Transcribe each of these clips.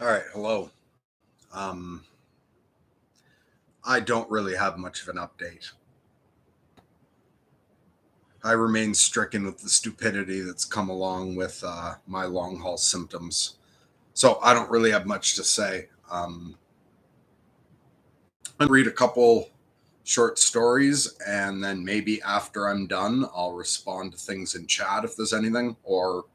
All right, hello. Um, I don't really have much of an update. I remain stricken with the stupidity that's come along with my long haul symptoms. So I don't really have much to say. I'm going to read a couple short stories, and then maybe after I'm done, I'll respond to things in chat if there's anything, or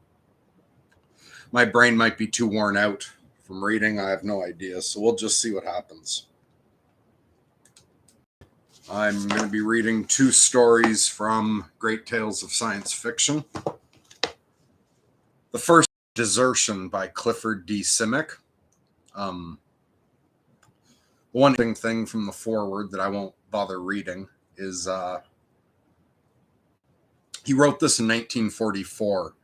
my brain might be too worn out from reading. I have no idea. So we'll just see what happens. I'm going to be reading two stories from Great Tales of Science Fiction. The first, Desertion by Clifford D. Simak. Um, one thing from the foreword that I won't bother reading is he wrote this in 1944,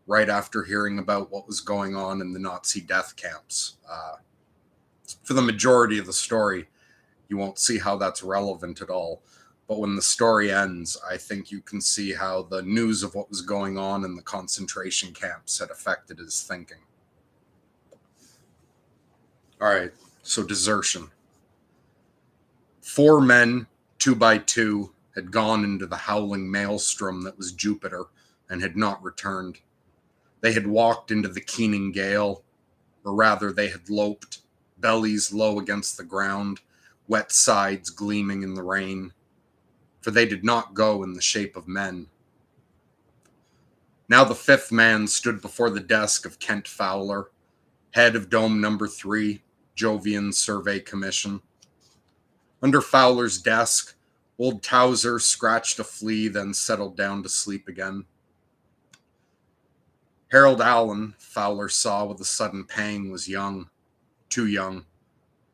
right after hearing about what was going on in the Nazi death camps. For the majority of the story, you won't see how that's relevant at all. But when the story ends, I think you can see how the news of what was going on in the concentration camps had affected his thinking. All right, so Desertion. 4 men, 2 by 2, had gone into the howling maelstrom that was Jupiter and had not returned. They had walked into the keening gale, or rather, they had loped, bellies low against the ground, wet sides gleaming in the rain, for they did not go in the shape of men. Now the 5th man stood before the desk of Kent Fowler, head of Dome Number 3, Jovian Survey Commission. Under Fowler's desk, old Towser scratched a flea, then settled down to sleep again. Harold Allen, Fowler saw with a sudden pang, was young, too young.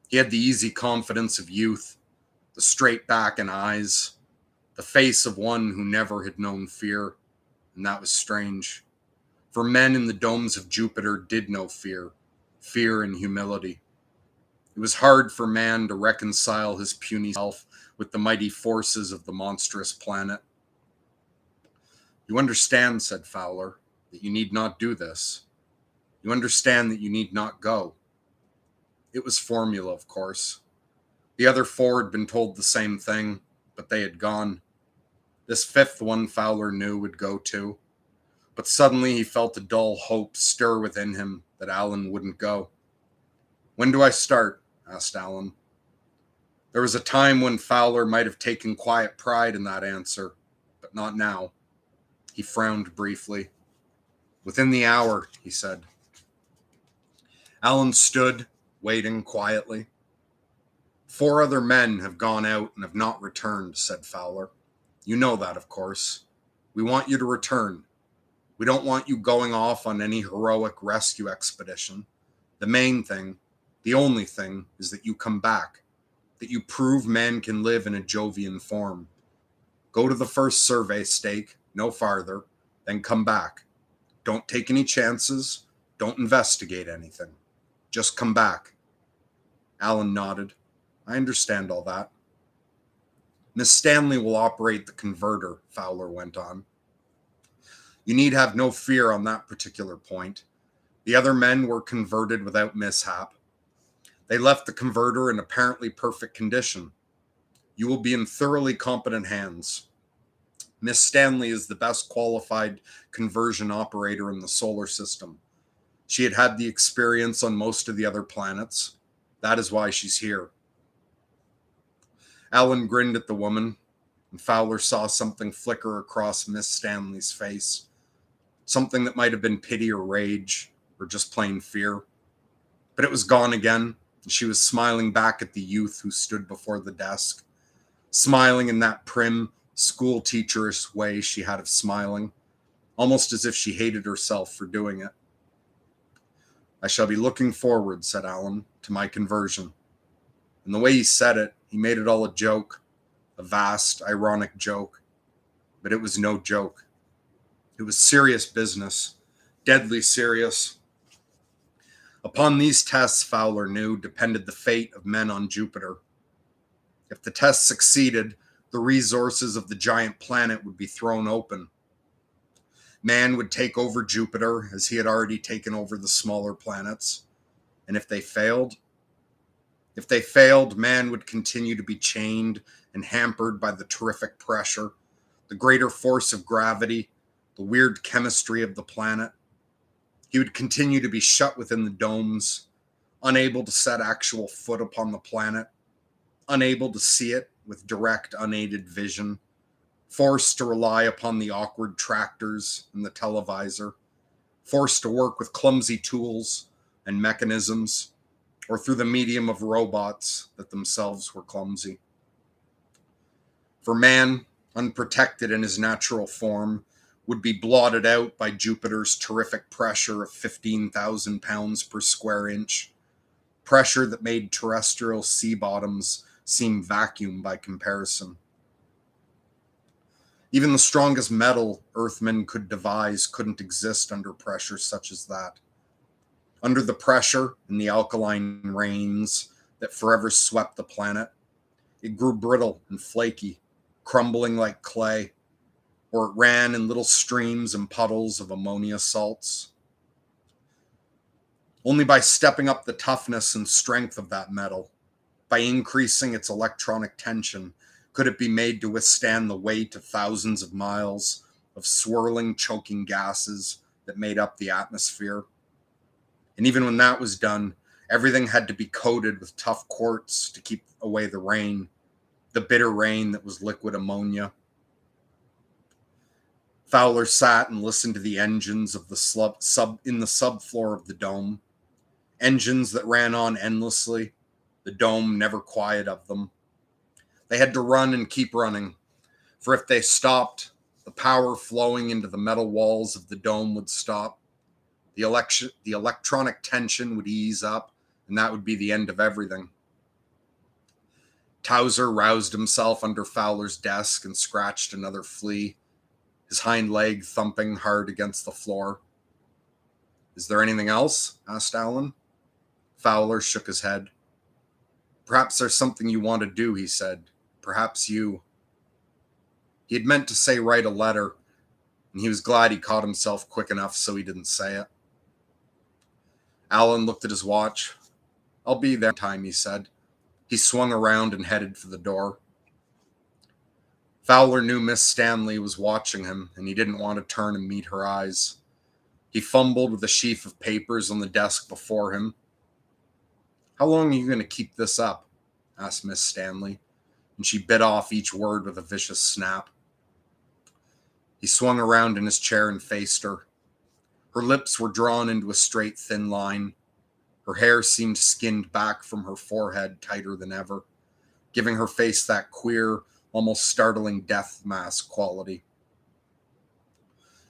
He had the easy confidence of youth, the straight back and eyes, the face of one who never had known fear, and that was strange. For men in the domes of Jupiter did know fear and humility. It was hard for man to reconcile his puny self with the mighty forces of the monstrous planet. You understand, said Fowler, that you need not do this. You understand that you need not go. It was formula, of course. The other 4 had been told the same thing, but they had gone. This 5th one, Fowler knew, would go too. But suddenly he felt a dull hope stir within him that Allen wouldn't go. When do I start? Asked Allen. There was a time when Fowler might have taken quiet pride in that answer, but not now. He frowned briefly. Within the hour, he said. Allen stood, waiting quietly. 4 other men have gone out and have not returned, said Fowler. You know that, of course. We want you to return. We don't want you going off on any heroic rescue expedition. The main thing, the only thing, is that you come back, that you prove man can live in a Jovian form. Go to the first survey stake, no farther, then come back. Don't take any chances. Don't investigate anything. Just come back. Allen nodded. I understand all that. Miss Stanley will operate the converter, Fowler went on. You need have no fear on that particular point. The other men were converted without mishap. They left the converter in apparently perfect condition. You will be in thoroughly competent hands. Miss Stanley is the best qualified conversion operator in the solar system. She had had the experience on most of the other planets. That is why she's here. Allen grinned at the woman, and Fowler saw something flicker across Miss Stanley's face. Something that might have been pity or rage, or just plain fear. But it was gone again, and she was smiling back at the youth who stood before the desk, smiling in that prim, school-teacherish way she had of smiling, almost as if she hated herself for doing it. I shall be looking forward, said Allen, to my conversion. And the way he said it, he made it all a joke, a vast, ironic joke. But it was no joke. It was serious business, deadly serious. Upon these tests, Fowler knew, depended the fate of men on Jupiter. If the tests succeeded, the resources of the giant planet would be thrown open. Man would take over Jupiter, as he had already taken over the smaller planets. And if they failed, man would continue to be chained and hampered by the terrific pressure, the greater force of gravity, the weird chemistry of the planet. He would continue to be shut within the domes, unable to set actual foot upon the planet, unable to see it with direct, unaided vision, forced to rely upon the awkward tractors and the televisor, forced to work with clumsy tools and mechanisms, or through the medium of robots that themselves were clumsy. For man, unprotected in his natural form, would be blotted out by Jupiter's terrific pressure of 15,000 pounds per square inch, pressure that made terrestrial sea bottoms seem vacuum by comparison. Even the strongest metal Earthmen could devise couldn't exist under pressure such as that. Under the pressure and the alkaline rains that forever swept the planet, it grew brittle and flaky, crumbling like clay, or it ran in little streams and puddles of ammonia salts. Only by stepping up the toughness and strength of that metal, by increasing its electronic tension, could it be made to withstand the weight of thousands of miles of swirling, choking gases that made up the atmosphere. And even when that was done, everything had to be coated with tough quartz to keep away the rain, the bitter rain that was liquid ammonia. Fowler sat and listened to the engines of the subfloor of the dome, engines that ran on endlessly, the dome never quiet of them. They had to run and keep running, for if they stopped, the power flowing into the metal walls of the dome would stop. The electronic tension would ease up, and that would be the end of everything. Towser roused himself under Fowler's desk and scratched another flea, his hind leg thumping hard against the floor. "Is there anything else?" asked Alan. Fowler shook his head. "Perhaps there's something you want to do," he said. "Perhaps you..." He had meant to say write a letter, and he was glad he caught himself quick enough so he didn't say it. Alan looked at his watch. "I'll be there in time," he said. He swung around and headed for the door. Fowler knew Miss Stanley was watching him, and he didn't want to turn and meet her eyes. He fumbled with a sheaf of papers on the desk before him. "How long are you going to keep this up?" asked Miss Stanley, and she bit off each word with a vicious snap. He swung around in his chair and faced her. Her lips were drawn into a straight, thin line. Her hair seemed skinned back from her forehead tighter than ever, giving her face that queer, almost startling death mask quality.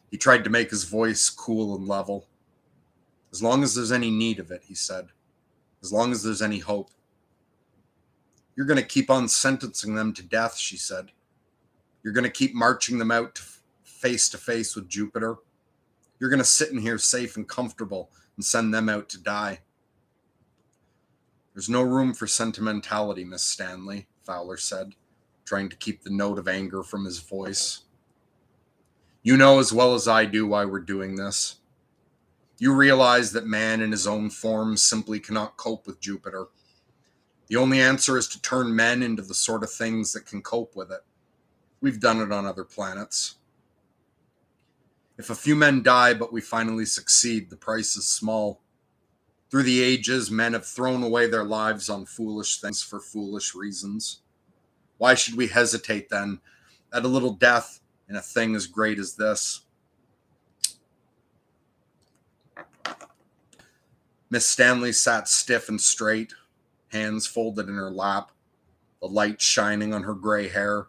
He tried to make his voice cool and level. "As long as there's any need of it," he said. "As long as there's any hope." "You're going to keep on sentencing them to death," she said. "You're going to keep marching them out to face with Jupiter. You're going to sit in here safe and comfortable and send them out to die." "There's no room for sentimentality, Miss Stanley," Fowler said, trying to keep the note of anger from his voice. "You know as well as I do why we're doing this. You realize that man in his own form simply cannot cope with Jupiter. The only answer is to turn men into the sort of things that can cope with it. We've done it on other planets. If a few men die but we finally succeed, the price is small. Through the ages, men have thrown away their lives on foolish things for foolish reasons. Why should we hesitate then at a little death in a thing as great as this?" Miss Stanley sat stiff and straight, hands folded in her lap, the light shining on her gray hair,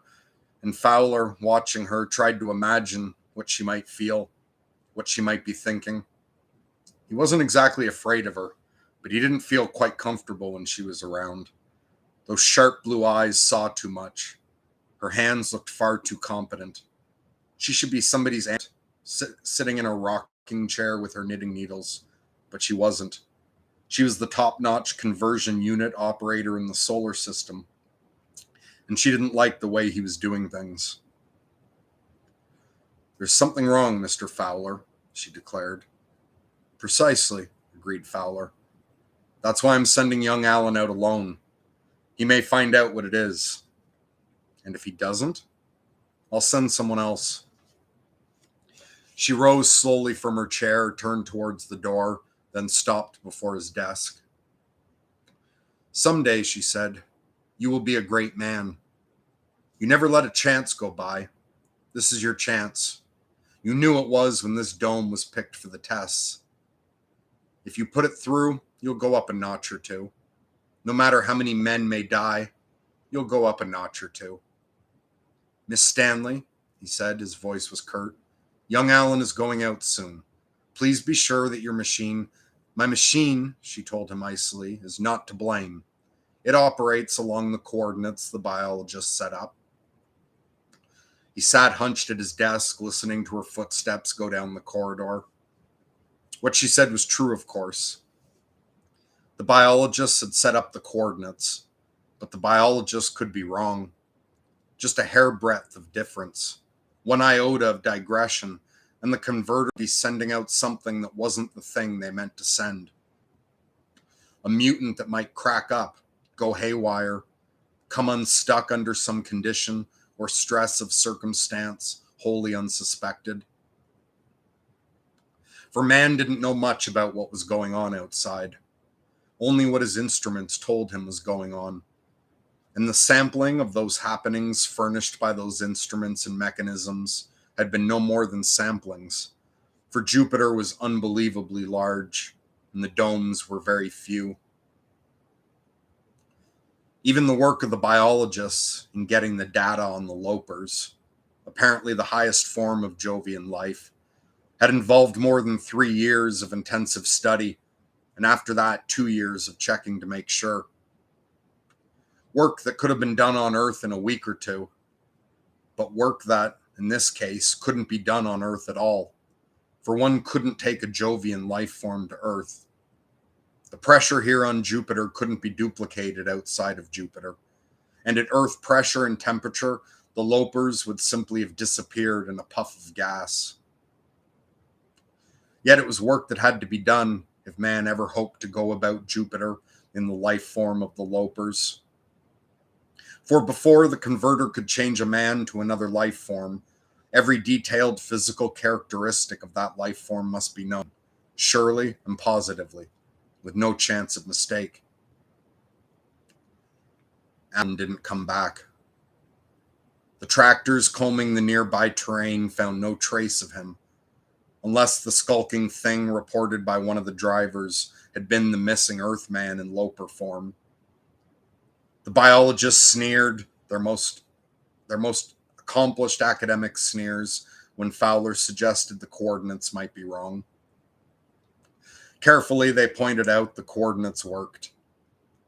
and Fowler, watching her, tried to imagine what she might feel, what she might be thinking. He wasn't exactly afraid of her, but he didn't feel quite comfortable when she was around. Those sharp blue eyes saw too much. Her hands looked far too competent. She should be somebody's aunt, sitting in a rocking chair with her knitting needles, but she wasn't. She was the top-notch conversion unit operator in the solar system, and she didn't like the way he was doing things. "There's something wrong, Mr. Fowler," she declared. "Precisely," agreed Fowler. That's why I'm sending young Alan out alone. He may find out what it is. And if he doesn't, I'll send someone else. She rose slowly from her chair, turned towards the door, then stopped before his desk. Someday, she said, you will be a great man. You never let a chance go by. This is your chance. You knew it was when this dome was picked for the tests. If you put it through, you'll go up a notch or two. No matter how many men may die, you'll go up a notch or two. Miss Stanley, he said, his voice was curt, young Alan is going out soon. Please be sure that my machine, she told him icily, is not to blame. It operates along the coordinates the biologist set up. He sat hunched at his desk, listening to her footsteps go down the corridor. What she said was true, of course. The biologist had set up the coordinates, but the biologist could be wrong. Just a hairbreadth of difference, one iota of digression, and the converter would be sending out something that wasn't the thing they meant to send. A mutant that might crack up, go haywire, come unstuck under some condition or stress of circumstance wholly unsuspected. For man didn't know much about what was going on outside, only what his instruments told him was going on. And the sampling of those happenings furnished by those instruments and mechanisms had been no more than samplings, for Jupiter was unbelievably large, and the domes were very few. Even the work of the biologists in getting the data on the Lopers, apparently the highest form of Jovian life, had involved more than 3 years of intensive study, and after that 2 years of checking to make sure. Work that could have been done on Earth in a week or two, but work that, in this case, couldn't be done on Earth at all, for one couldn't take a Jovian life form to Earth. The pressure here on Jupiter couldn't be duplicated outside of Jupiter, and at Earth pressure and temperature, the Lopers would simply have disappeared in a puff of gas. Yet it was work that had to be done if man ever hoped to go about Jupiter in the life form of the Lopers. For before the converter could change a man to another life form, every detailed physical characteristic of that life form must be known, surely and positively, with no chance of mistake. Alan didn't come back. The tractors combing the nearby terrain found no trace of him, unless the skulking thing reported by one of the drivers had been the missing Earthman in Loper form. The biologists sneered, their most accomplished academic sneers, when Fowler suggested the coordinates might be wrong. Carefully, they pointed out the coordinates worked.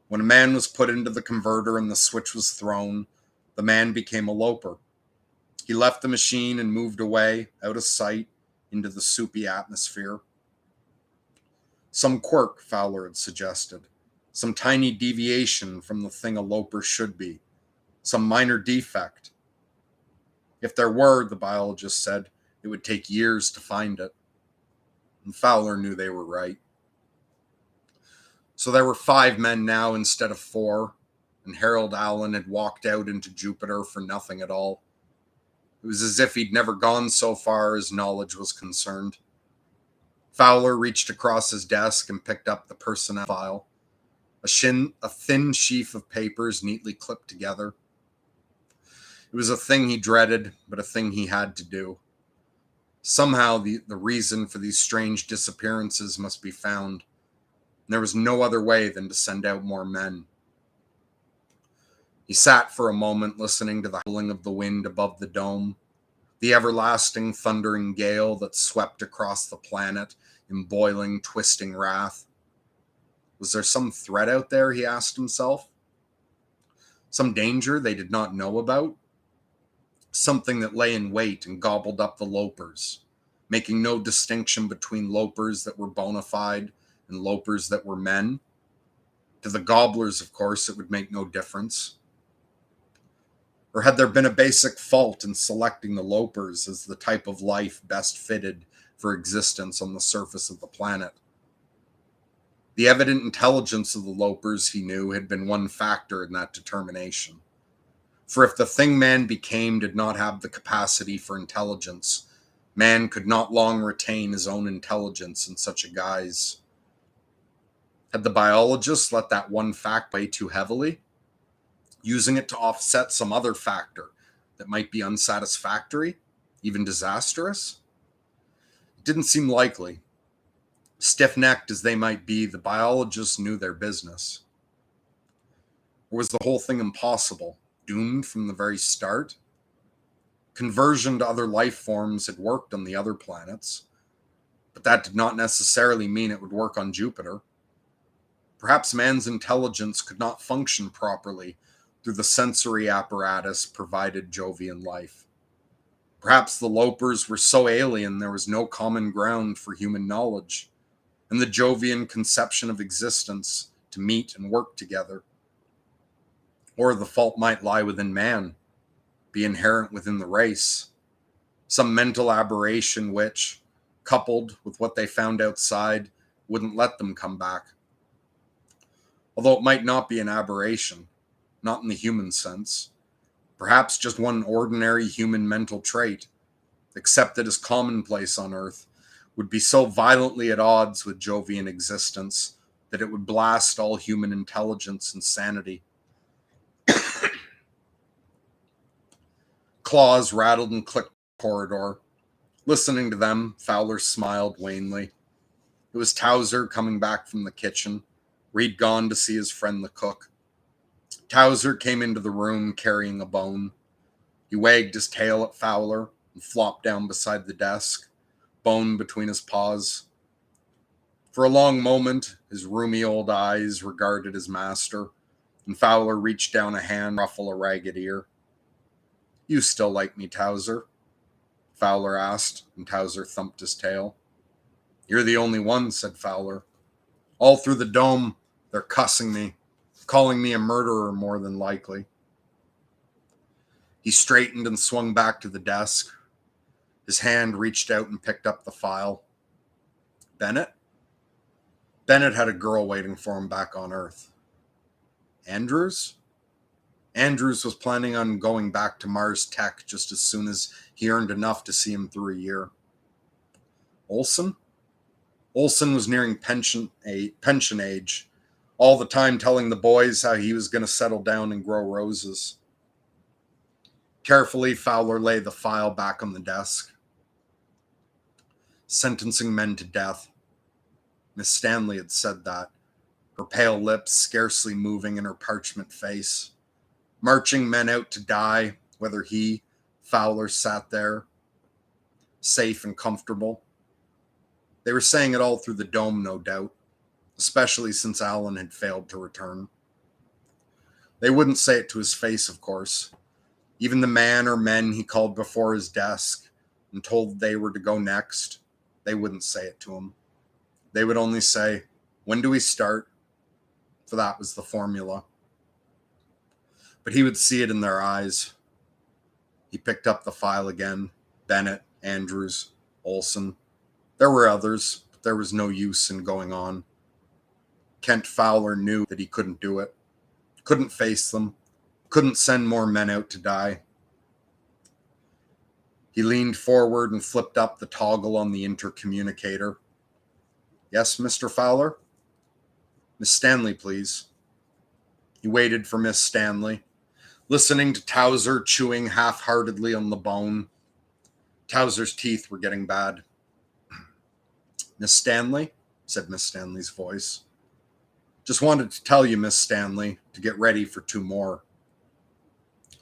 When a man was put into the converter and the switch was thrown, the man became a Loper. He left the machine and moved away, out of sight, into the soupy atmosphere. Some quirk, Fowler had suggested. Some tiny deviation from the thing a Loper should be. Some minor defect. If there were, the biologist said, it would take years to find it. And Fowler knew they were right. So there were 5 men now instead of 4, and Harold Allen had walked out into Jupiter for nothing at all. It was as if he'd never gone so far as knowledge was concerned. Fowler reached across his desk and picked up the personnel file, a thin sheaf of papers neatly clipped together. It was a thing he dreaded, but a thing he had to do. Somehow the reason for these strange disappearances must be found. There was no other way than to send out more men. He sat for a moment listening to the howling of the wind above the dome, the everlasting thundering gale that swept across the planet in boiling, twisting wrath. Was there some threat out there, he asked himself? Some danger they did not know about? Something that lay in wait and gobbled up the Lopers, making no distinction between Lopers that were bona fide and Lopers that were men? To the gobblers, of course, it would make no difference. Or had there been a basic fault in selecting the Lopers as the type of life best fitted for existence on the surface of the planet? The evident intelligence of the Lopers, he knew, had been one factor in that determination. For if the thing man became did not have the capacity for intelligence, man could not long retain his own intelligence in such a guise. Had the biologist let that one fact weigh too heavily, using it to offset some other factor that might be unsatisfactory, even disastrous? It didn't seem likely. Stiff-necked as they might be, the biologists knew their business. Or was the whole thing impossible, doomed from the very start? Conversion to other life forms had worked on the other planets, but that did not necessarily mean it would work on Jupiter. Perhaps man's intelligence could not function properly through the sensory apparatus provided Jovian life. Perhaps the Lopers were so alien there was no common ground for human knowledge, and the Jovian conception of existence to meet and work together. Or the fault might lie within man, be inherent within the race, some mental aberration which, coupled with what they found outside, wouldn't let them come back. Although it might not be an aberration, not in the human sense, perhaps just one ordinary human mental trait, accepted as commonplace on Earth, would be so violently at odds with Jovian existence that it would blast all human intelligence and sanity. Claws rattled and clicked in the corridor. Listening to them, Fowler smiled wanly. It was Towser coming back from the kitchen. Reed gone to see his friend the cook. Towser came into the room carrying a bone. He wagged his tail at Fowler and flopped down beside the desk, bone between his paws. For a long moment, his rheumy old eyes regarded his master, and Fowler reached down a hand to ruffle a ragged ear. "You still like me, Towser?" Fowler asked, and Towser thumped his tail. "You're the only one," said Fowler. "All through the dome, they're cussing me, calling me a murderer more than likely." He straightened and swung back to the desk. His hand reached out and picked up the file. Bennett? Bennett had a girl waiting for him back on Earth. Andrews? Andrews was planning on going back to Mars Tech just as soon as he earned enough to see him through a year. Olson? Olson was nearing pension age, all the time telling the boys how he was going to settle down and grow roses. Carefully, Fowler laid the file back on the desk. Sentencing men to death. Miss Stanley had said that, her pale lips scarcely moving in her parchment face. Marching men out to die, whether he, Fowler, sat there, safe and comfortable. They were saying it all through the dome, no doubt, especially since Alan had failed to return. They wouldn't say it to his face, of course. Even the man or men he called before his desk and told they were to go next, they wouldn't say it to him. They would only say, "When do we start?" For that was the formula. But he would see it in their eyes. He picked up the file again. Bennett, Andrews, Olson. There were others, but there was no use in going on. Kent Fowler knew that he couldn't do it. Couldn't face them. Couldn't send more men out to die. He leaned forward and flipped up the toggle on the intercommunicator. "Yes, Mr. Fowler?" "Miss Stanley, please." He waited for Miss Stanley, listening to Towser chewing half-heartedly on the bone. Towser's teeth were getting bad. "Miss Stanley?" said Miss Stanley's voice. "Just wanted to tell you, Miss Stanley, to get ready for 2 more.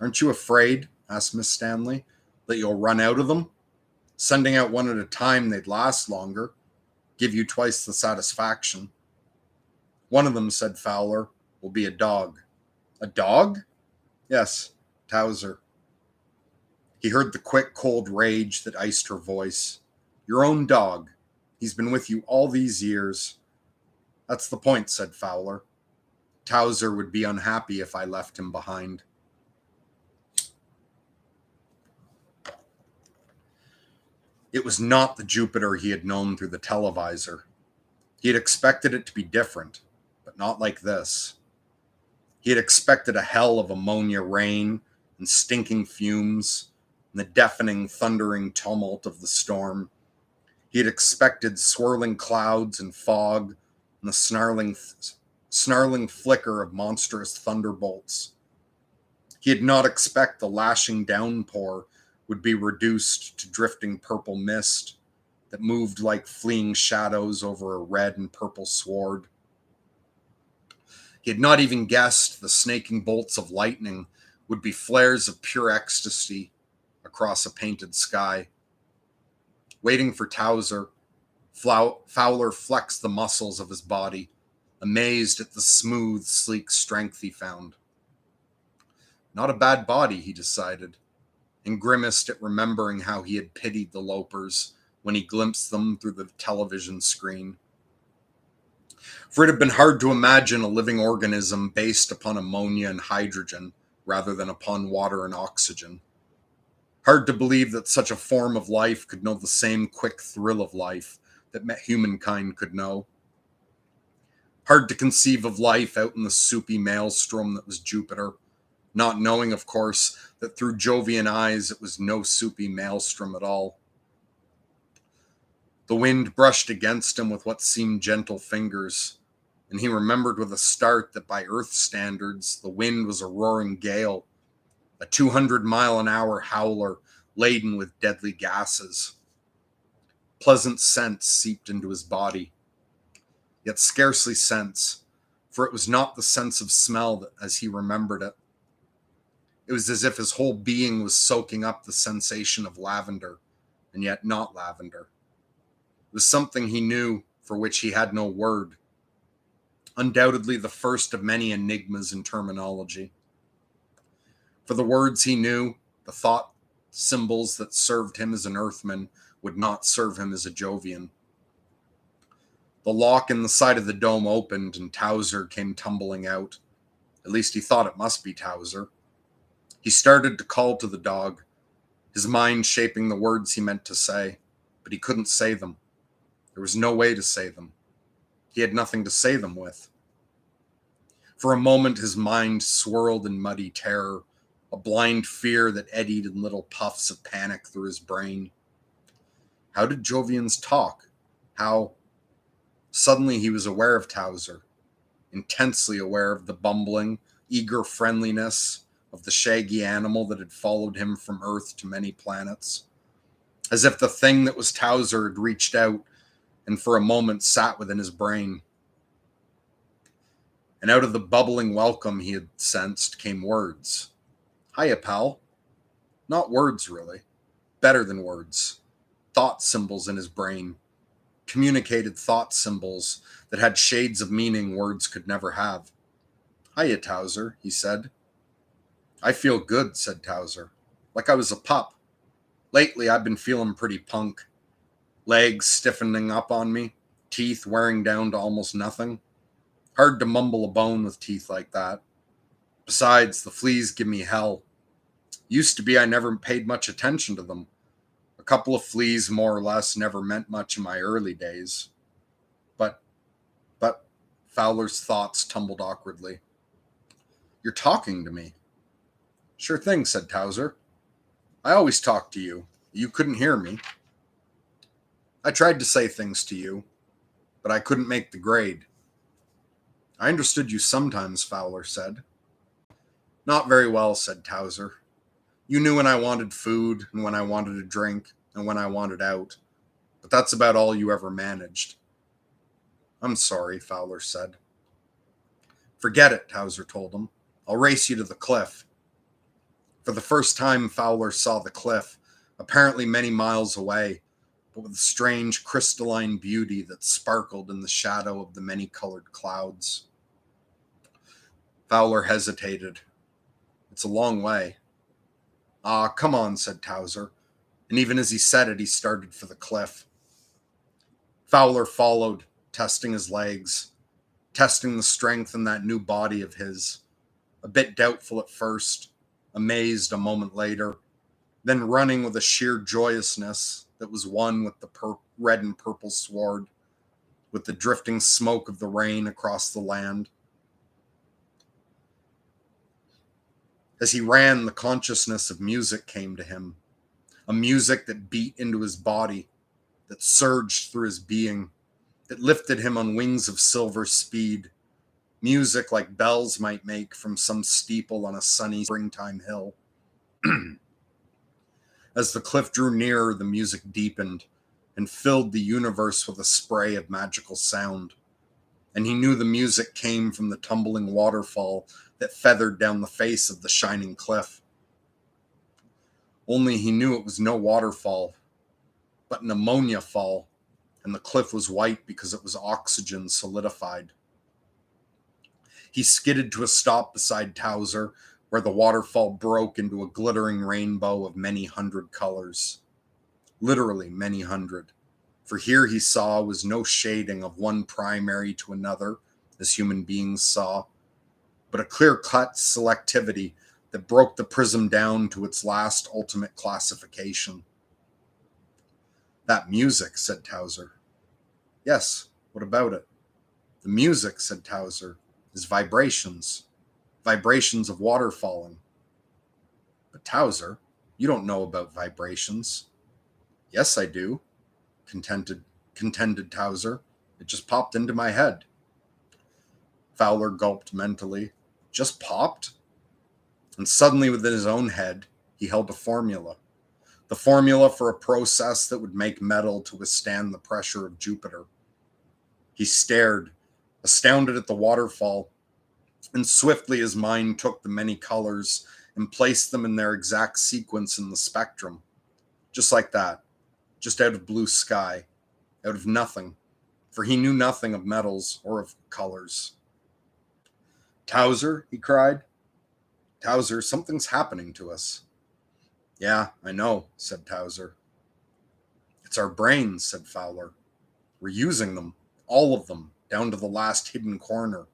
"Aren't you afraid," asked Miss Stanley, "that you'll run out of them? Sending out one at a time, they'd last longer, give you twice the satisfaction." "One of them," said Fowler, "will be a dog." "A dog?" "Yes, Towser." He heard the quick, cold rage that iced her voice. "Your own dog. He's been with you all these years." "That's the point," said Fowler. "Towser would be unhappy if I left him behind." It was not the Jupiter he had known through the televisor. He had expected it to be different, but not like this. He had expected a hell of ammonia rain and stinking fumes and the deafening, thundering tumult of the storm. He had expected swirling clouds and fog and the snarling flicker of monstrous thunderbolts. He had not expected the lashing downpour would be reduced to drifting purple mist that moved like fleeing shadows over a red and purple sward. He had not even guessed the snaking bolts of lightning would be flares of pure ecstasy across a painted sky. Waiting for Towser, Fowler flexed the muscles of his body, amazed at the smooth, sleek strength he found. Not a bad body, he decided, and grimaced at remembering how he had pitied the lopers when he glimpsed them through the television screen. For it had been hard to imagine a living organism based upon ammonia and hydrogen rather than upon water and oxygen. Hard to believe that such a form of life could know the same quick thrill of life that humankind could know. Hard to conceive of life out in the soupy maelstrom that was Jupiter, not knowing, of course, that through Jovian eyes it was no soupy maelstrom at all. The wind brushed against him with what seemed gentle fingers, and he remembered with a start that by Earth standards the wind was a roaring gale, a 200-mile-an-hour howler laden with deadly gases. Pleasant scents seeped into his body, yet scarcely scents, for it was not the sense of smell as he remembered it. It was as if his whole being was soaking up the sensation of lavender, and yet not lavender. It was something he knew for which he had no word. Undoubtedly the first of many enigmas in terminology. For the words he knew, the thought symbols that served him as an Earthman would not serve him as a Jovian. The lock in the side of the dome opened and Towser came tumbling out. At least he thought it must be Towser. He started to call to the dog, his mind shaping the words he meant to say, but he couldn't say them. There was no way to say them. He had nothing to say them with. For a moment his mind swirled in muddy terror, a blind fear that eddied in little puffs of panic through his brain. How did Jovians talk? How? Suddenly he was aware of Towser, intensely aware of the bumbling, eager friendliness of the shaggy animal that had followed him from Earth to many planets, as if the thing that was Towser had reached out and for a moment sat within his brain. And out of the bubbling welcome he had sensed came words. Hiya, pal. Not words, really. Better than words. Thought symbols in his brain. Communicated thought symbols that had shades of meaning words could never have. Hiya, Towser, he said. I feel good, said Towser. Like I was a pup. Lately, I've been feeling pretty punk. Legs stiffening up on me. Teeth wearing down to almost nothing. Hard to mumble a bone with teeth like that. Besides, the fleas give me hell. Used to be I never paid much attention to them. A couple of fleas, more or less, never meant much in my early days. But, Fowler's thoughts tumbled awkwardly. You're talking to me. Sure thing, said Towser. I always talk to you. You couldn't hear me. I tried to say things to you, but I couldn't make the grade. I understood you sometimes, Fowler said. Not very well, said Towser. You knew when I wanted food, and when I wanted a drink, and when I wanted out. But that's about all you ever managed. I'm sorry, Fowler said. Forget it, Towser told him. I'll race you to the cliff. For the first time, Fowler saw the cliff, apparently many miles away, but with a strange crystalline beauty that sparkled in the shadow of the many-colored clouds. Fowler hesitated. It's a long way. Ah, come on, said Towser, and even as he said it, he started for the cliff. Fowler followed, testing his legs, testing the strength in that new body of his, a bit doubtful at first, amazed a moment later, then running with a sheer joyousness that was one with the red and purple sward, with the drifting smoke of the rain across the land. As he ran, the consciousness of music came to him, a music that beat into his body, that surged through his being, that lifted him on wings of silver speed, music like bells might make from some steeple on a sunny springtime hill. As the cliff drew nearer, the music deepened and filled the universe with a spray of magical sound. And he knew the music came from the tumbling waterfall that feathered down the face of the shining cliff. Only he knew it was no waterfall, but an ammonia fall, and the cliff was white because it was oxygen solidified. He skidded to a stop beside Towser, where the waterfall broke into a glittering rainbow of many hundred colors. Literally many hundred. For here he saw was no shading of one primary to another, as human beings saw, but a clear-cut selectivity that broke the prism down to its last ultimate classification. That music, said Towser. Yes, what about it? The music, said Towser, is vibrations. Vibrations of water falling. But Towser, you don't know about vibrations. Yes, I do, contended Towser. It just popped into my head. Fowler gulped mentally. Just popped? And suddenly within his own head, he held a formula. The formula for a process that would make metal to withstand the pressure of Jupiter. He stared, astounded at the waterfall, and swiftly his mind took the many colors and placed them in their exact sequence in the spectrum. Just like that. Just out of blue sky. Out of nothing. For he knew nothing of metals or of colors. Towser, he cried. Towser, something's happening to us. Yeah, I know, said Towser. It's our brains, said Fowler. We're using them, all of them, down to the last hidden corner.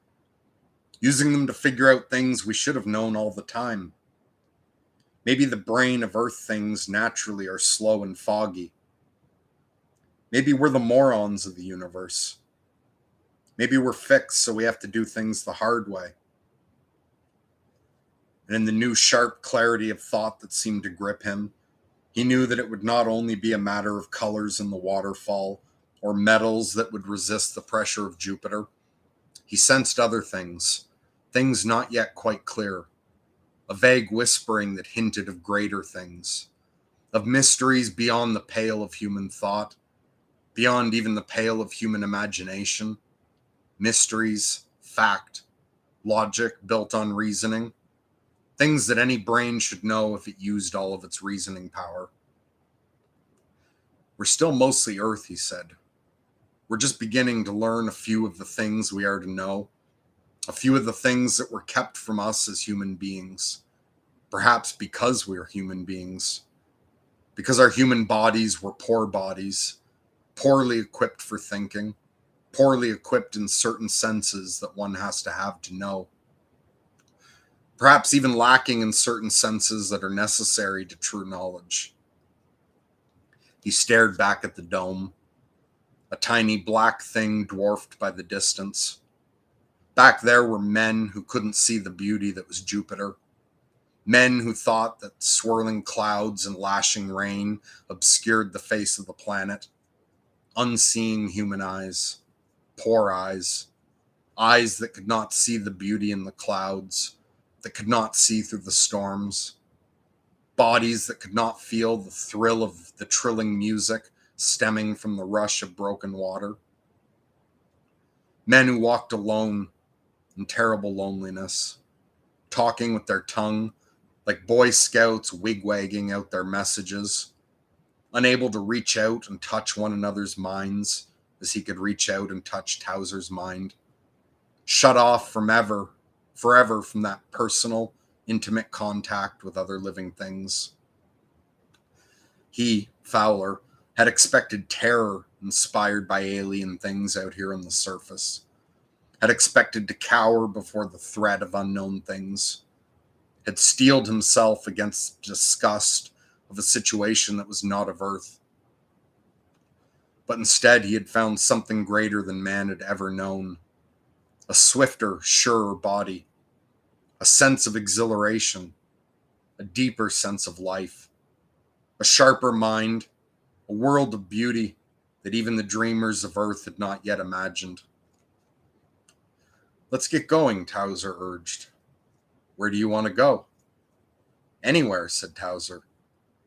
Using them to figure out things we should have known all the time. Maybe the brain of Earth things naturally are slow and foggy. Maybe we're the morons of the universe. Maybe we're fixed, so we have to do things the hard way. And in the new sharp clarity of thought that seemed to grip him, he knew that it would not only be a matter of colors in the waterfall or metals that would resist the pressure of Jupiter. He sensed other things, things not yet quite clear, a vague whispering that hinted of greater things, of mysteries beyond the pale of human thought, beyond even the pale of human imagination, mysteries, fact, logic built on reasoning, things that any brain should know if it used all of its reasoning power. We're still mostly Earth, he said. We're just beginning to learn a few of the things we are to know, a few of the things that were kept from us as human beings, perhaps because we are human beings, because our human bodies were poor bodies, poorly equipped for thinking, poorly equipped in certain senses that one has to have to know. Perhaps even lacking in certain senses that are necessary to true knowledge. He stared back at the dome, a tiny black thing dwarfed by the distance. Back there were men who couldn't see the beauty that was Jupiter. Men who thought that swirling clouds and lashing rain obscured the face of the planet. Unseeing human eyes, poor eyes, eyes that could not see the beauty in the clouds, that could not see through the storms, bodies that could not feel the thrill of the trilling music stemming from the rush of broken water. Men who walked alone in terrible loneliness, talking with their tongue like Boy Scouts wigwagging out their messages, unable to reach out and touch one another's minds as he could reach out and touch Towser's mind, shut off forever from that personal, intimate contact with other living things. He, Fowler, had expected terror inspired by alien things out here on the surface, had expected to cower before the threat of unknown things, had steeled himself against disgust of a situation that was not of Earth. But instead he had found something greater than man had ever known. A swifter, surer body, a sense of exhilaration, a deeper sense of life, a sharper mind, a world of beauty that even the dreamers of Earth had not yet imagined. Let's get going, Towser urged. Where do you want to go? Anywhere, said Towser.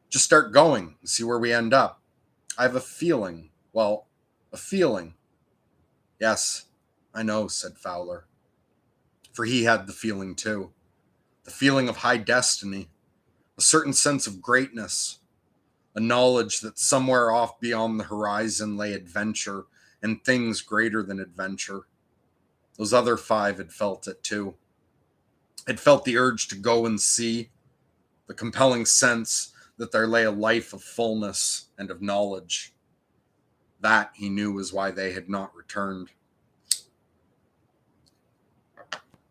Just start going and see where we end up. I have a feeling. Well, a feeling. Yes, I know, said Fowler. For he had the feeling too. The feeling of high destiny, a certain sense of greatness, a knowledge that somewhere off beyond the horizon lay adventure and things greater than adventure. Those other 5 had felt it too. Had felt the urge to go and see, the compelling sense that there lay a life of fullness and of knowledge. That, he knew, was why they had not returned.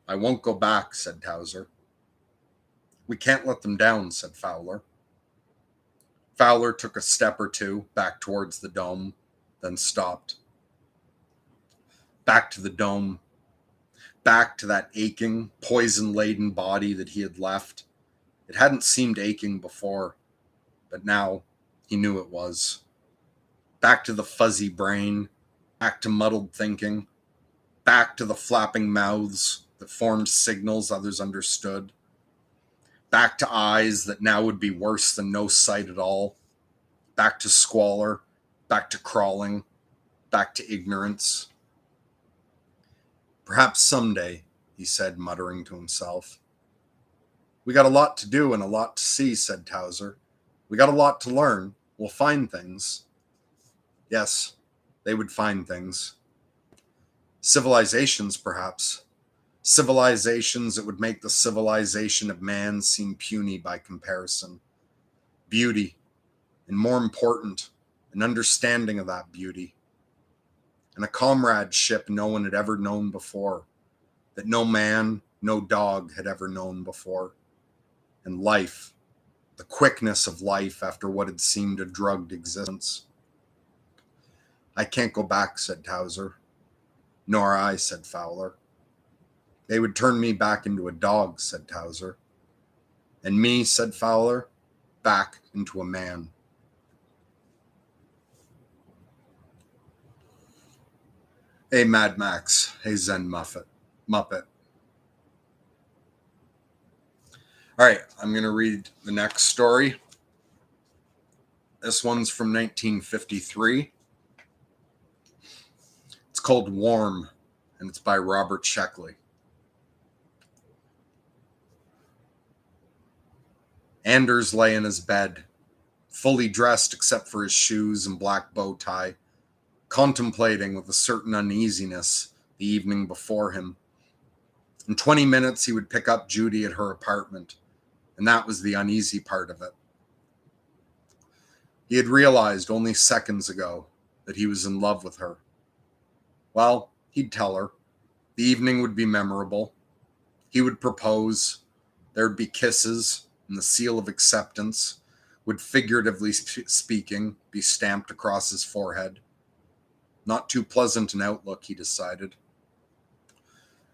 I won't go back, said Towser. We can't let them down, said Fowler. Fowler took a step or two back towards the dome, then stopped. Back to the dome. Back to that aching, poison-laden body that he had left. It hadn't seemed aching before, but now he knew it was. Back to the fuzzy brain, back to muddled thinking, back to the flapping mouths that formed signals others understood, back to eyes that now would be worse than no sight at all, back to squalor, back to crawling, back to ignorance. Perhaps someday, he said, muttering to himself. We got a lot to do and a lot to see, said Towser. We got a lot to learn. We'll find things. Yes, they would find things. Civilizations, perhaps. Civilizations that would make the civilization of man seem puny by comparison. Beauty, and more important, an understanding of that beauty. And a comradeship no one had ever known before, that no man, no dog had ever known before. And life, the quickness of life after what had seemed a drugged existence. I can't go back, said Towser. Nor I, said Fowler. They would turn me back into a dog, said Towser. And me, said Fowler, back into a man. Hey, Mad Max. Hey, Zen Muppet. All right, I'm going to read the next story. This one's from 1953. It's called Warm, and it's by Robert Sheckley. Anders lay in his bed, fully dressed except for his shoes and black bow tie, contemplating with a certain uneasiness the evening before him. In 20 minutes, he would pick up Judy at her apartment, and that was the uneasy part of it. He had realized only seconds ago that he was in love with her. Well, he'd tell her. The evening would be memorable. He would propose. There would be kisses, and the seal of acceptance would, figuratively speaking, be stamped across his forehead. Not too pleasant an outlook, he decided.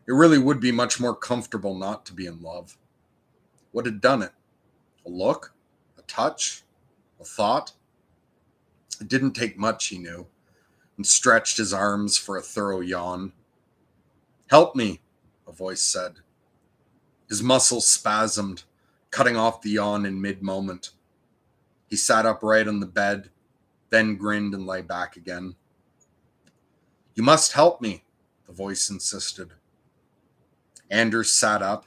It really would be much more comfortable not to be in love. What had done it? A look? A touch? A thought? It didn't take much, he knew, and stretched his arms for a thorough yawn. Help me, a voice said. His muscles spasmed, cutting off the yawn in mid-moment. He sat upright on the bed, then grinned and lay back again. You must help me, the voice insisted. Anders sat up,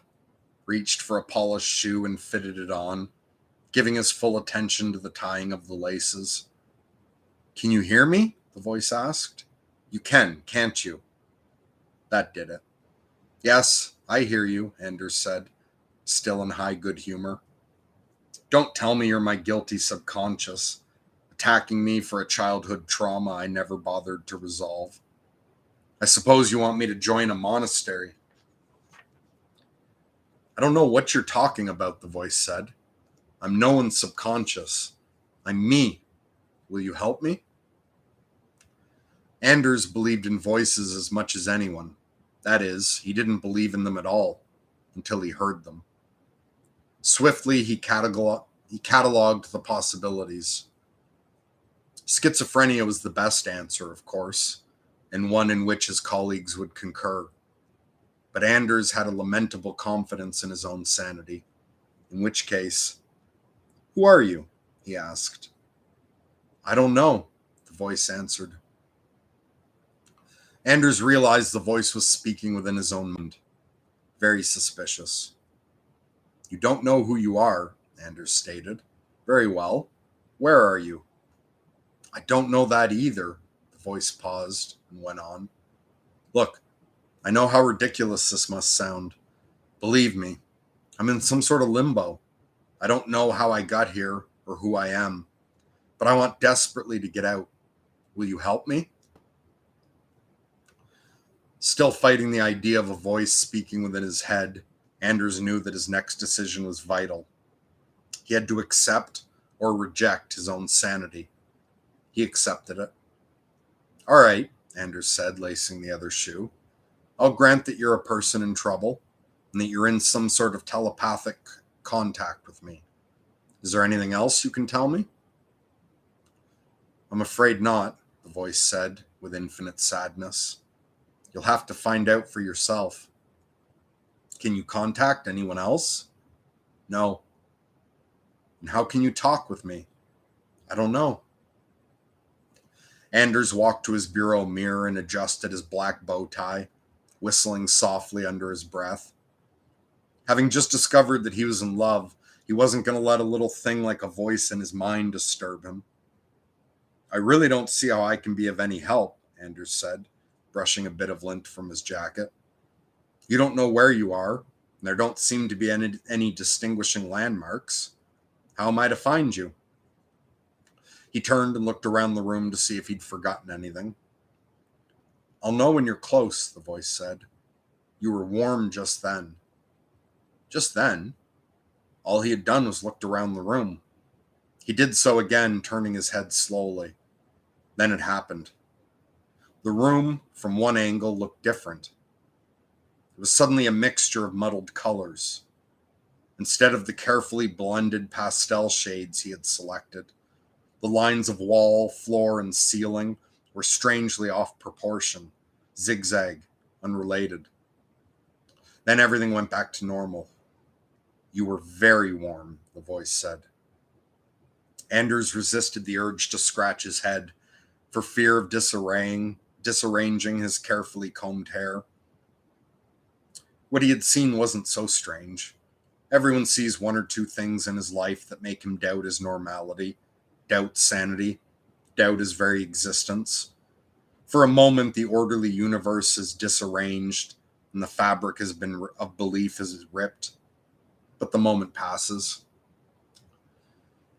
reached for a polished shoe and fitted it on, giving his full attention to the tying of the laces. Can you hear me? The voice asked. You can, can't you? That did it. Yes, I hear you, Anders said, still in high good humor. Don't tell me you're my guilty subconscious, attacking me for a childhood trauma I never bothered to resolve. I suppose you want me to join a monastery. I don't know what you're talking about, the voice said. I'm no one's subconscious. I'm me. Will you help me? Anders believed in voices as much as anyone. That is, he didn't believe in them at all until he heard them. Swiftly, he cataloged the possibilities. Schizophrenia was the best answer, of course, and one in which his colleagues would concur. But Anders had a lamentable confidence in his own sanity, in which case, "Who are you?" he asked. "I don't know," the voice answered. Anders realized the voice was speaking within his own mind. Very suspicious. "You don't know who you are," Anders stated. "Very well. Where are you?" "I don't know that either." The voice paused and went on. "Look, I know how ridiculous this must sound. Believe me, I'm in some sort of limbo. I don't know how I got here or who I am, but I want desperately to get out. Will you help me?" Still fighting the idea of a voice speaking within his head, Anders knew that his next decision was vital. He had to accept or reject his own sanity. He accepted it. "All right," Anders said, lacing the other shoe. "I'll grant that you're a person in trouble and that you're in some sort of telepathic contact with me. Is there anything else you can tell me?" "I'm afraid not," the voice said with infinite sadness. "You'll have to find out for yourself." "Can you contact anyone else?" "No." "And how can you talk with me?" "I don't know." Anders walked to his bureau mirror and adjusted his black bow tie, whistling softly under his breath. Having just discovered that he was in love, he wasn't going to let a little thing like a voice in his mind disturb him. "I really don't see how I can be of any help," Anders said, brushing a bit of lint from his jacket. "You don't know where you are, and there don't seem to be any distinguishing landmarks. How am I to find you?" He turned and looked around the room to see if he'd forgotten anything. "I'll know when you're close," the voice said. "You were warm just then." Just then? All he had done was looked around the room. He did so again, turning his head slowly. Then it happened. The room, from one angle, looked different. It was suddenly a mixture of muddled colors. Instead of the carefully blended pastel shades he had selected, the lines of wall, floor, and ceiling were strangely off proportion, zigzag, unrelated. Then everything went back to normal. "You were very warm," the voice said. Anders resisted the urge to scratch his head for fear of disarranging his carefully combed hair. What he had seen wasn't so strange. Everyone sees one or two things in his life that make him doubt his normality, doubt sanity, doubt his very existence. For a moment, the orderly universe is disarranged and the fabric of belief is ripped. But the moment passes.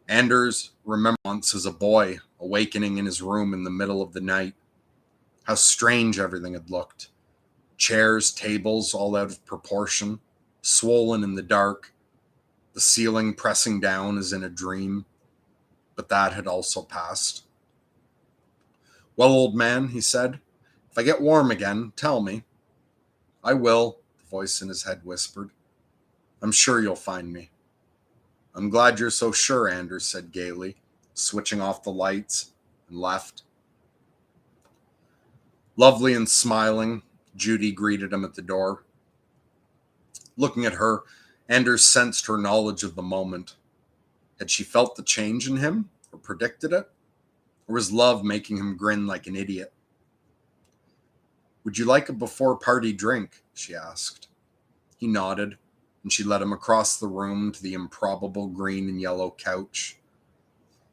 Anders remembered once as a boy awakening in his room in the middle of the night. How strange everything had looked. Chairs, tables, all out of proportion, swollen in the dark, the ceiling pressing down as in a dream. But that had also passed. "Well, old man," he said, "if I get warm again, tell me." "I will," the voice in his head whispered. "I'm sure you'll find me." "I'm glad you're so sure," Anders said gaily, switching off the lights, and left. Lovely and smiling, Judy greeted him at the door. Looking at her, Anders sensed her knowledge of the moment. Had she felt the change in him, or predicted it? Or was love making him grin like an idiot? "Would you like a before-party drink?" she asked. He nodded, and she led him across the room to the improbable green and yellow couch.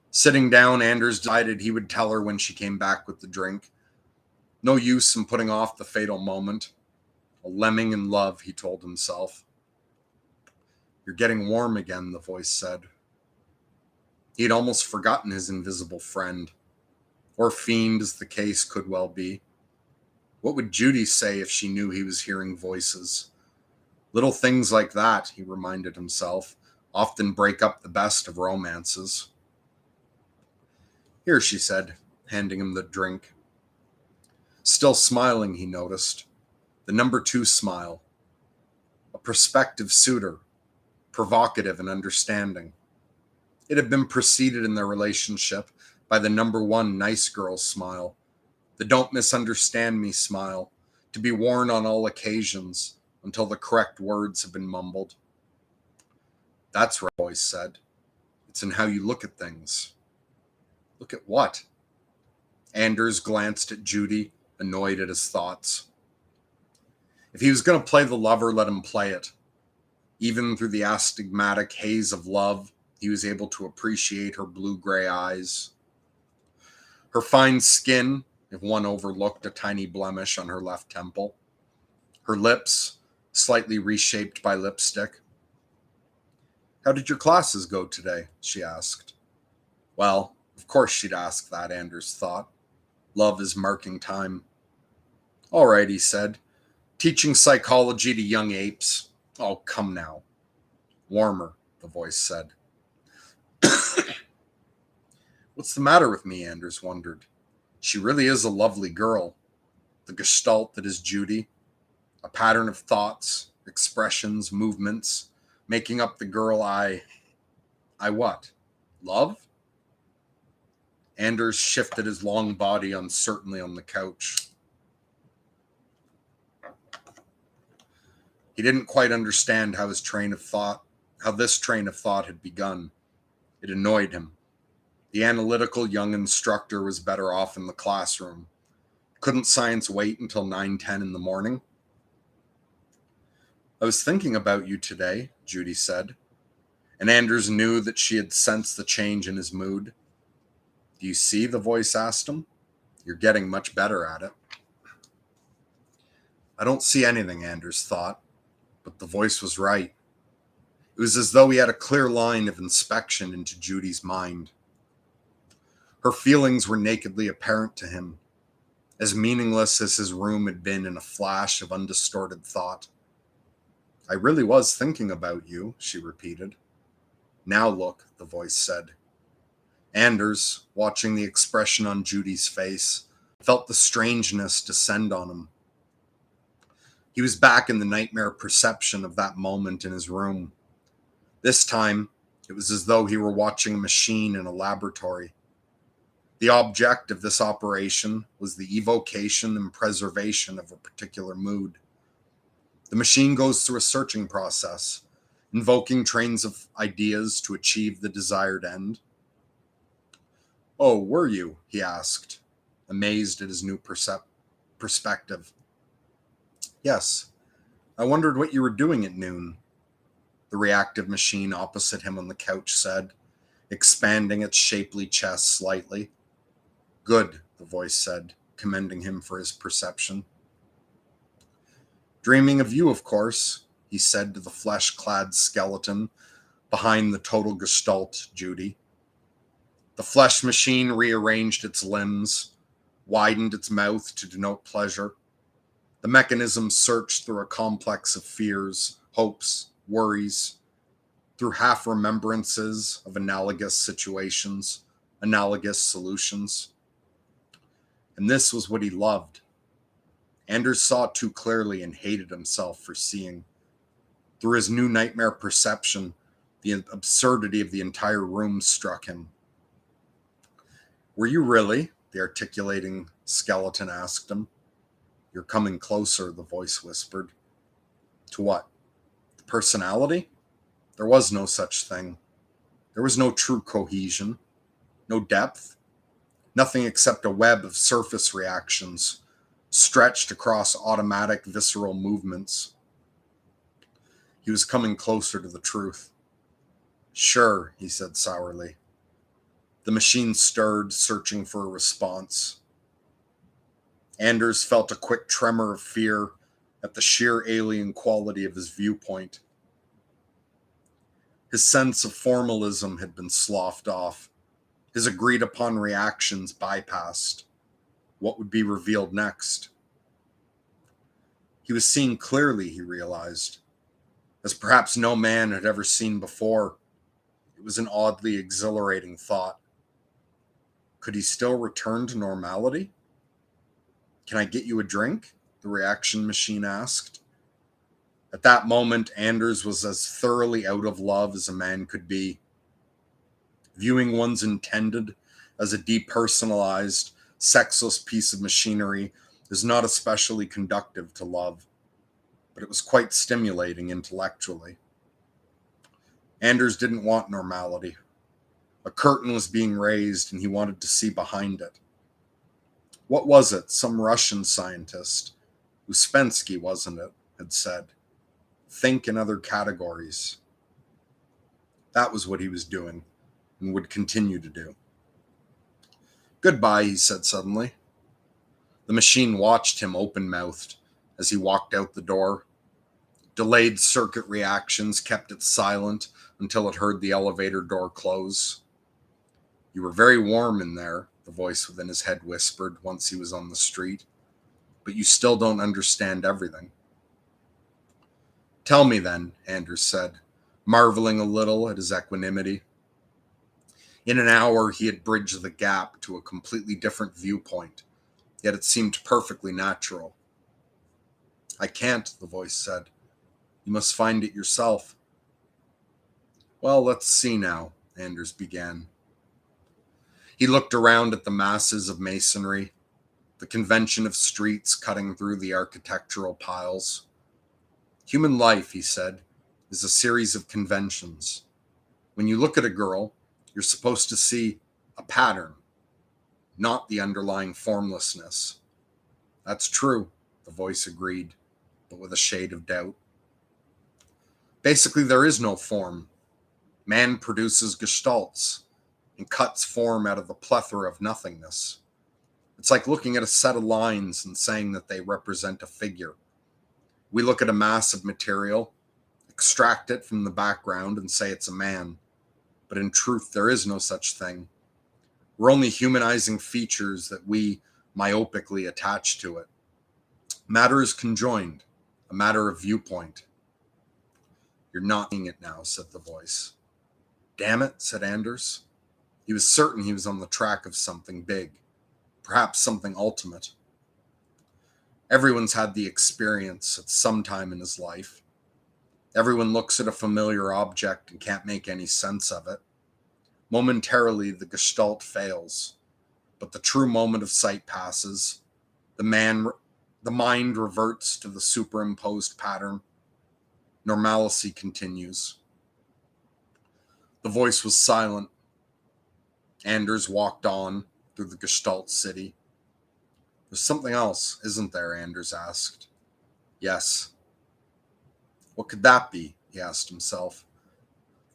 Sitting down, Anders decided he would tell her when she came back with the drink. No use in putting off the fatal moment. A lemming in love, he told himself. "You're getting warm again," the voice said. He had almost forgotten his invisible friend, or fiend as the case could well be. What would Judy say if she knew he was hearing voices? Little things like that, he reminded himself, often break up the best of romances. "Here," she said, handing him the drink. still smiling, he noticed. The number 2 smile. A prospective suitor, provocative and understanding. It had been preceded in their relationship by the number 1 nice girl smile, the don't misunderstand me smile, to be worn on all occasions until the correct words have been mumbled. That's right, the voice said. It's in how you look at things. Look at what? Anders glanced at Judy, annoyed at his thoughts. If he was going to play the lover, let him play it. Even through the astigmatic haze of love, he was able to appreciate her blue-gray eyes. Her fine skin, if one overlooked a tiny blemish on her left temple. Her lips, slightly reshaped by lipstick. How did your classes go today? She asked. Well, of course she'd ask that, Anders thought. Love is marking time. All right, he said. Teaching psychology to young apes. Oh, come now. Warmer, the voice said. What's the matter with me? Anders wondered. She really is a lovely girl. The gestalt that is Judy. A pattern of thoughts, expressions, movements, making up the girl I what? Love? Anders shifted his long body uncertainly on the couch. He didn't quite understand how this train of thought had begun. It annoyed him. The analytical young instructor was better off in the classroom. Couldn't science wait until 9:10 in the morning? I was thinking about you today, Judy said, and Anders knew that she had sensed the change in his mood. Do you see? The voice asked him. You're getting much better at it. I don't see anything, Anders thought, but the voice was right. It was as though he had a clear line of inspection into Judy's mind. Her feelings were nakedly apparent to him, as meaningless as his room had been in a flash of undistorted thought. I really was thinking about you, she repeated. Now look, the voice said. Anders, watching the expression on Judy's face, felt the strangeness descend on him. He was back in the nightmare perception of that moment in his room. This time, it was as though he were watching a machine in a laboratory. The object of this operation was the evocation and preservation of a particular mood. The machine goes through a searching process, invoking trains of ideas to achieve the desired end. Oh, were you? He asked, amazed at his new perspective. Yes, I wondered what you were doing at noon, the reactive machine opposite him on the couch said, expanding its shapely chest slightly. Good, the voice said, commending him for his perception. Dreaming of you, of course, he said to the flesh-clad skeleton behind the total gestalt, Judy. The flesh machine rearranged its limbs, widened its mouth to denote pleasure. The mechanism searched through a complex of fears, hopes, worries, through half-remembrances of analogous situations, analogous solutions. And this was what he loved. Anders saw too clearly and hated himself for seeing. Through his new nightmare perception, the absurdity of the entire room struck him. Were you really? The articulating skeleton asked him. You're coming closer, the voice whispered. To what? The personality? There was no such thing. There was no true cohesion, no depth, nothing except a web of surface reactions, stretched across automatic visceral movements. He was coming closer to the truth. Sure, he said sourly. The machine stirred, searching for a response. Anders felt a quick tremor of fear at the sheer alien quality of his viewpoint. His sense of formalism had been sloughed off, his agreed-upon reactions bypassed. What would be revealed next? He was seeing clearly, he realized, as perhaps no man had ever seen before. It was an oddly exhilarating thought. Could he still return to normality? Can I get you a drink? The reaction machine asked. At that moment, Anders was as thoroughly out of love as a man could be. Viewing one's intended as a depersonalized, sexless piece of machinery is not especially conducive to love, but it was quite stimulating intellectually. Anders didn't want normality. A curtain was being raised, and he wanted to see behind it. What was it? Some Russian scientist, Uspensky, wasn't it, had said. Think in other categories. That was what he was doing, and would continue to do. Goodbye, he said suddenly. The machine watched him open-mouthed as he walked out the door. Delayed circuit reactions kept it silent until it heard the elevator door close. You were very warm in there, the voice within his head whispered once he was on the street. But you still don't understand everything. Tell me then, Anders said, marveling a little at his equanimity. In an hour, he had bridged the gap to a completely different viewpoint, yet it seemed perfectly natural. I can't, the voice said. You must find it yourself. Well, let's see now, Anders began. He looked around at the masses of masonry, the convention of streets cutting through the architectural piles. Human life, he said, is a series of conventions. When you look at a girl, you're supposed to see a pattern, not the underlying formlessness. That's true, the voice agreed, but with a shade of doubt. Basically, there is no form. Man produces gestalts and cuts form out of the plethora of nothingness. It's like looking at a set of lines and saying that they represent a figure. We look at a mass of material, extract it from the background, and say it's a man. But in truth, there is no such thing. We're only humanizing features that we myopically attach to it. Matter is conjoined, a matter of viewpoint. You're not seeing it now, said the voice. Damn it, said Anders. He was certain he was on the track of something big, perhaps something ultimate. Everyone's had the experience at some time in his life. Everyone looks at a familiar object and can't make any sense of it. Momentarily, the gestalt fails, but the true moment of sight passes. The mind reverts to the superimposed pattern. Normalcy continues. The voice was silent. Anders walked on through the gestalt city. There's something else, isn't there? Anders asked. Yes. What could that be? He asked himself.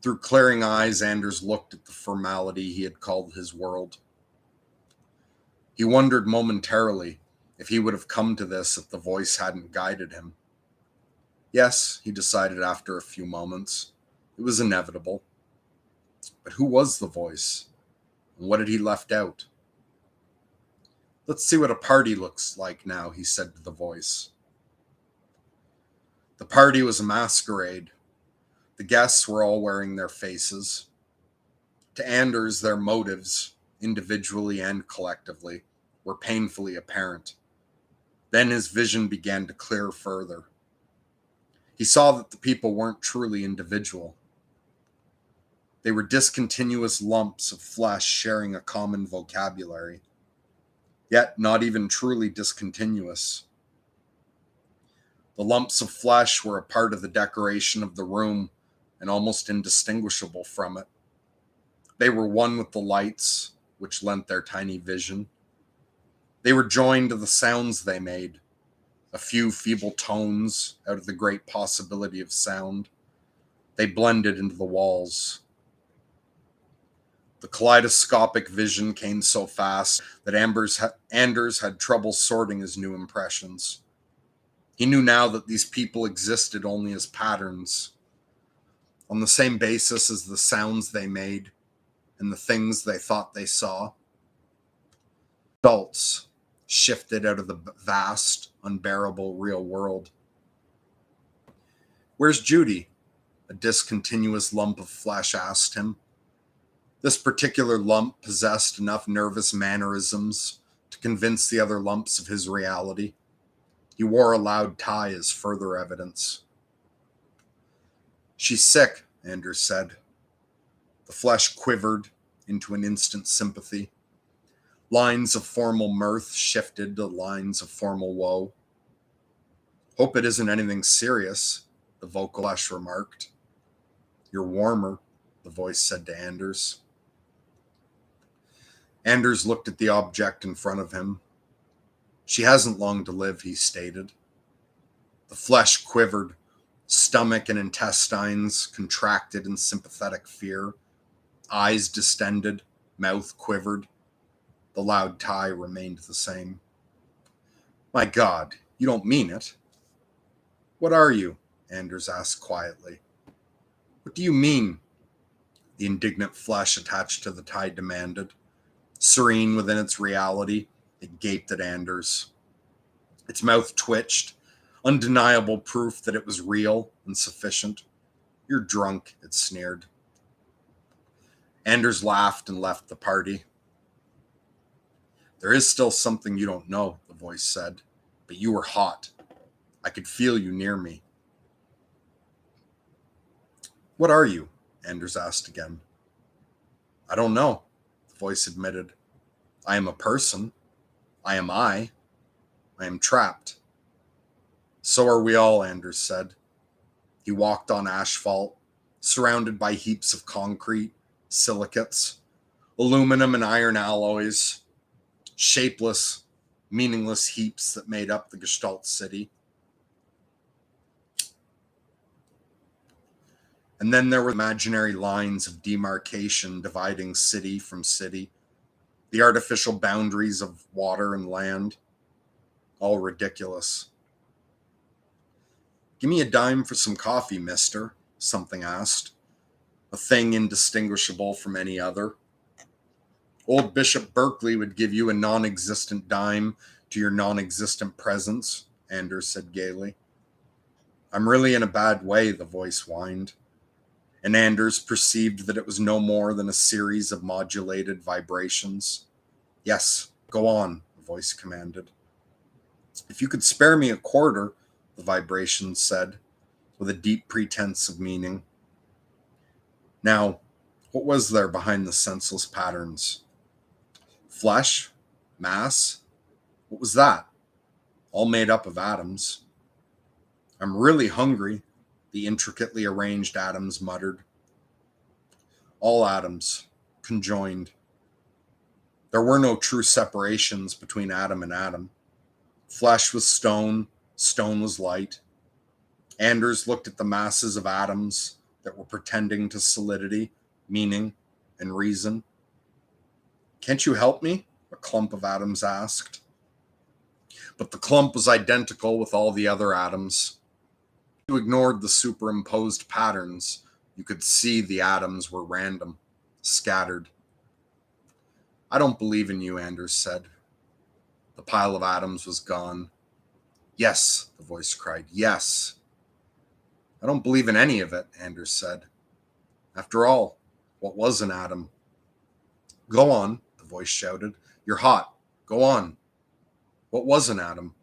Through clearing eyes, Anders looked at the formality he had called his world. He wondered momentarily if he would have come to this if the voice hadn't guided him. Yes, he decided after a few moments. It was inevitable. But who was the voice? And what had he left out? Let's see what a party looks like now, he said to the voice. The party was a masquerade. The guests were all wearing their faces. To Anders, their motives, individually and collectively, were painfully apparent. Then his vision began to clear further. He saw that the people weren't truly individual. They were discontinuous lumps of flesh sharing a common vocabulary, yet not even truly discontinuous. The lumps of flesh were a part of the decoration of the room and almost indistinguishable from it. They were one with the lights, which lent their tiny vision. They were joined to the sounds they made, a few feeble tones out of the great possibility of sound. They blended into the walls. The kaleidoscopic vision came so fast that Anders had trouble sorting his new impressions. He knew now that these people existed only as patterns, on the same basis as the sounds they made and the things they thought they saw. Adults shifted out of the vast, unbearable real world. Where's Judy? A discontinuous lump of flesh asked him. This particular lump possessed enough nervous mannerisms to convince the other lumps of his reality. He wore a loud tie as further evidence. She's sick, Anders said. The flesh quivered into an instant sympathy. Lines of formal mirth shifted to lines of formal woe. Hope it isn't anything serious, the vocal flesh remarked. You're warmer, the voice said to Anders. Anders looked at the object in front of him. She hasn't long to live, he stated. The flesh quivered, stomach and intestines contracted in sympathetic fear. Eyes distended, mouth quivered. The loud tie remained the same. My God, you don't mean it. What are you? Anders asked quietly. What do you mean? The indignant flesh attached to the tie demanded. Serene within its reality, it gaped at Anders. Its mouth twitched, undeniable proof that it was real and sufficient. You're drunk, it sneered. Anders laughed and left the party. There is still something you don't know, the voice said, but you were hot. I could feel you near me. What are you? Anders asked again. I don't know, the voice admitted. I am a person. I am I. I am trapped. So are we all, Anders said. He walked on asphalt, surrounded by heaps of concrete, silicates, aluminum and iron alloys, shapeless, meaningless heaps that made up the Gestalt city. And then there were imaginary lines of demarcation dividing city from city, the artificial boundaries of water and land, all ridiculous. Give me a dime for some coffee, mister, something asked, a thing indistinguishable from any other. Old Bishop Berkeley would give you a non-existent dime to your non-existent presence, Anders said gaily. I'm really in a bad way, the voice whined, and Anders perceived that it was no more than a series of modulated vibrations. Yes, go on, the voice commanded. If you could spare me a quarter, the vibrations said, with a deep pretense of meaning. Now, what was there behind the senseless patterns? Flesh? Mass? What was that? All made up of atoms. I'm really hungry, the intricately arranged atoms muttered. All atoms, conjoined. There were no true separations between atom and atom. Flesh was stone, stone was light. Anders looked at the masses of atoms that were pretending to solidity, meaning, and reason. Can't you help me? A clump of atoms asked. But the clump was identical with all the other atoms. You ignored the superimposed patterns. You could see the atoms were random, scattered. I don't believe in you, Anders said. The pile of atoms was gone. Yes, the voice cried, yes. I don't believe in any of it, Anders said. After all, what was an atom? Go on, the voice shouted. You're hot. Go on. What was an atom?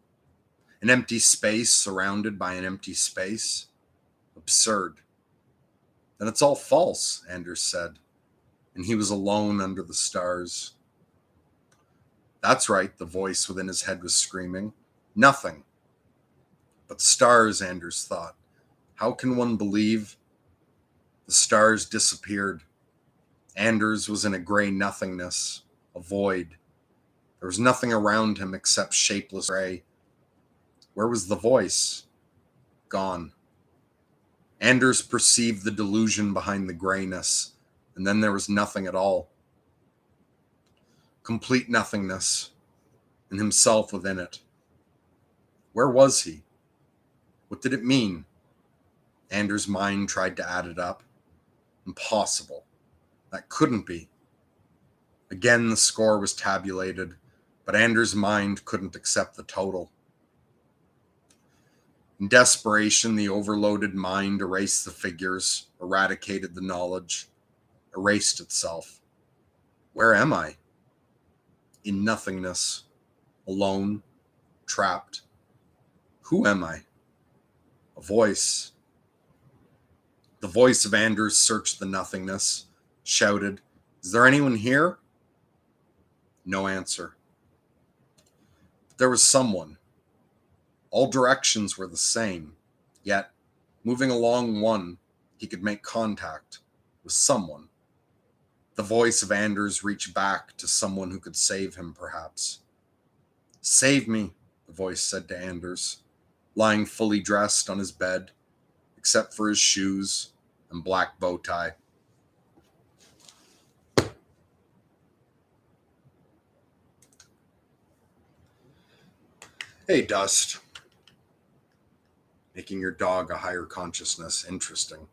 An empty space surrounded by an empty space? Absurd. Then it's all false, Anders said, and he was alone under the stars. That's right, the voice within his head was screaming. Nothing. But stars, Anders thought. How can one believe? The stars disappeared. Anders was in a gray nothingness, a void. There was nothing around him except shapeless gray. Where was the voice? Gone. Anders perceived the delusion behind the grayness, and then there was nothing at all. Complete nothingness, and himself within it. Where was he? What did it mean? Anders' mind tried to add it up. Impossible. That couldn't be. Again, the score was tabulated, but Anders' mind couldn't accept the total. In desperation, the overloaded mind erased the figures, eradicated the knowledge, erased itself. Where am I? In nothingness. alone, trapped. Who am I? A voice. The voice of Anders searched the nothingness, shouted, "Is there anyone here?" No answer. But there was someone. All directions were the same, yet, moving along one, he could make contact with someone. The voice of Anders reached back to someone who could save him, perhaps. "Save me," the voice said to Anders, lying fully dressed on his bed, except for his shoes and black bow tie. Hey, Dust. Making your dog a higher consciousness. Interesting.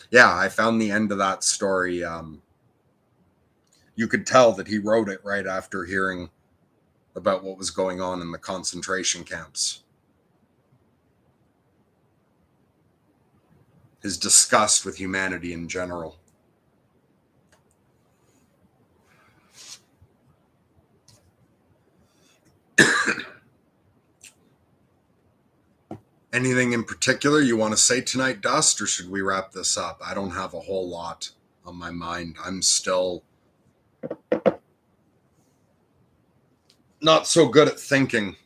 Yeah, I found the end of that story. You could tell that he wrote it right after hearing about what was going on in the concentration camps. His disgust with humanity in general. Anything in particular you want to say tonight, Dust, or should we wrap this up? I don't have a whole lot on my mind. I'm still not so good at thinking.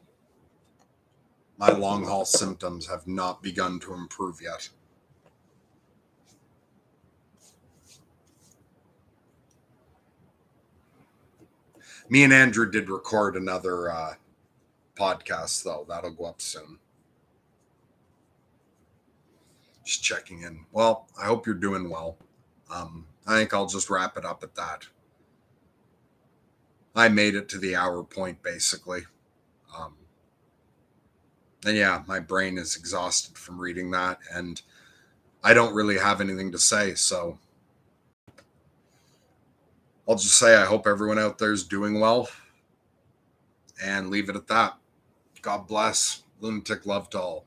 My long haul symptoms have not begun to improve yet. Me and Andrew did record another podcast, though. That'll go up soon. Just checking in. Well, I hope you're doing well. I think I'll just wrap it up at that. I made it to the hour point, basically. And yeah, my brain is exhausted from reading that, and I don't really have anything to say, so I'll just say I hope everyone out there is doing well, and leave it at that. God bless. Lunatic love to all.